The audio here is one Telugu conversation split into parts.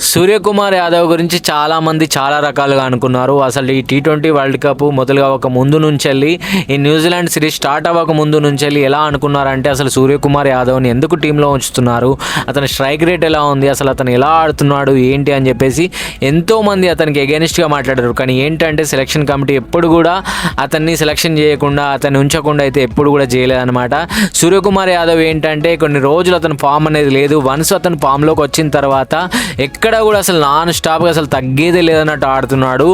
సూర్యకుమార్ యాదవ్ గురించి చాలామంది చాలా రకాలుగా అనుకున్నారు. అసలు ఈ టీ20 వరల్డ్ కప్ మొదలుగా ఒక ముందు నుంచెళ్ళి ఈ న్యూజిలాండ్ సిరీస్ స్టార్ట్ అవ్వక ముందు నుంచెళ్ళి ఎలా అనుకున్నారంటే అసలు సూర్యకుమార్ యాదవ్ని ఎందుకు టీంలో ఉంచుతున్నారు, అతని స్ట్రైక్ రేట్ ఎలా ఉంది, అసలు అతను ఎలా ఆడుతున్నాడు ఏంటి అని చెప్పేసి ఎంతోమంది అతనికి ఎగెనిస్ట్గా మాట్లాడారు. కానీ ఏంటంటే సెలక్షన్ కమిటీ ఎప్పుడు కూడా అతన్ని సెలక్షన్ చేయకుండా అతన్ని ఉంచకుండా అయితే ఎప్పుడు కూడా చేయలేదన్నమాట. సూర్యకుమార్ యాదవ్ ఏంటంటే కొన్ని రోజులు అతను ఫామ్ అనేది లేదు. వన్స్ అతను ఫామ్లోకి వచ్చిన తర్వాత ఎక్కడ కూడా అసలు నాన్ స్టాప్గా అసలు తగ్గేదే లేదన్నట్టు ఆడుతున్నాడు.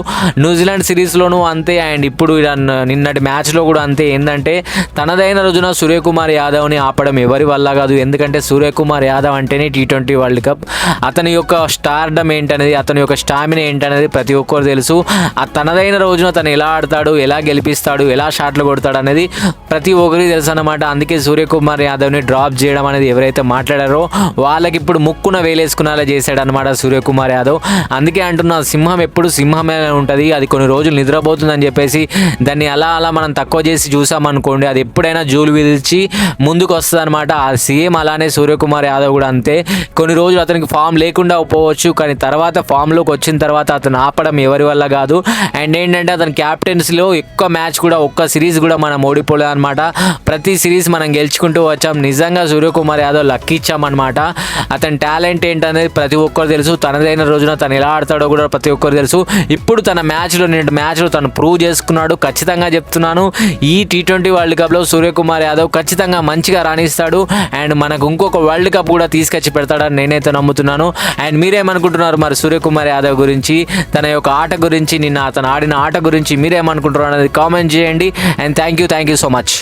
న్యూజిలాండ్ సిరీస్లోనూ అంతే, అండ్ ఇప్పుడు నిన్నటి మ్యాచ్లో కూడా అంతే. ఏంటంటే తనదైన రోజున సూర్యకుమార్ యాదవ్ని ఆపడం ఎవరి వల్ల కాదు. ఎందుకంటే సూర్యకుమార్ యాదవ్ అంటేనే టీ20 వరల్డ్ కప్. అతని యొక్క స్టార్డమ్ ఏంటనేది, అతని యొక్క స్టామినా ఏంటనేది ప్రతి ఒక్కరు తెలుసు. తనదైన రోజున తను ఎలా ఆడతాడు, ఎలా గెలిపిస్తాడు, ఎలా షాట్లు కొడతాడు అనేది ప్రతి ఒక్కరికి తెలుసు అన్నమాట. అందుకే సూర్యకుమార్ యాదవ్ని డ్రాప్ చేయడం అనేది ఎవరైతే మాట్లాడారో వాళ్ళకి ఇప్పుడు ముక్కున వేలేసుకునేలా చేశాడు అనమాట సూర్యకుమార్ యాదవ్. అందుకే అంటున్నా, సింహం ఎప్పుడు సింహమే ఉంటుంది. అది కొన్ని రోజులు నిద్రపోతుందని చెప్పేసి దాన్ని అలా మనం తక్కువ చేసి చూసామనుకోండి, అది ఎప్పుడైనా జూలు విదిల్చి ముందుకు వస్తుంది అనమాట. సేమ్ అలానే సూర్యకుమార్ యాదవ్ కూడా అంతే. కొన్ని రోజులు అతనికి ఫామ్ లేకుండా పోవచ్చు, కానీ తర్వాత ఫామ్లోకి వచ్చిన తర్వాత అతను ఆపడం ఎవరి వల్ల కాదు. అండ్ ఏంటంటే అతని క్యాప్టెన్సీలో ఎక్కువ మ్యాచ్ కూడా ఒక్క సిరీస్ కూడా మనం ఓడిపోలేదు అనమాట. ప్రతి సిరీస్ మనం గెలుచుకుంటూ వచ్చాం. నిజంగా సూర్యకుమార్ యాదవ్ లక్ ఇచ్చామన్నమాట. అతని టాలెంట్ ఏంటనేది ప్రతి ఒక్కరు తెలుసు. తనదైన రోజున తను ఎలా ఆడతాడో కూడా ప్రతి ఒక్కరు తెలుసు. ఇప్పుడు తన మ్యాచ్లో తను ప్రూవ్ చేసుకున్నాడు. ఖచ్చితంగా చెప్తున్నాను, ఈ టీ20 వరల్డ్ కప్లో సూర్యకుమార్ యాదవ్ ఖచ్చితంగా మంచిగా రాణిస్తాడు. అండ్ మనకు ఇంకొక వరల్డ్ కప్ కూడా తీసుకొచ్చి పెడతాడని నేనైతే నమ్ముతున్నాను. అండ్ మీరేమనుకుంటున్నారు మరి సూర్యకుమార్ యాదవ్ గురించి, తన యొక్క ఆట గురించి, నిన్న అతను ఆడిన ఆట గురించి మీరేమనుకుంటున్నారు అనేది కామెంట్ చేయండి. And thank you so much.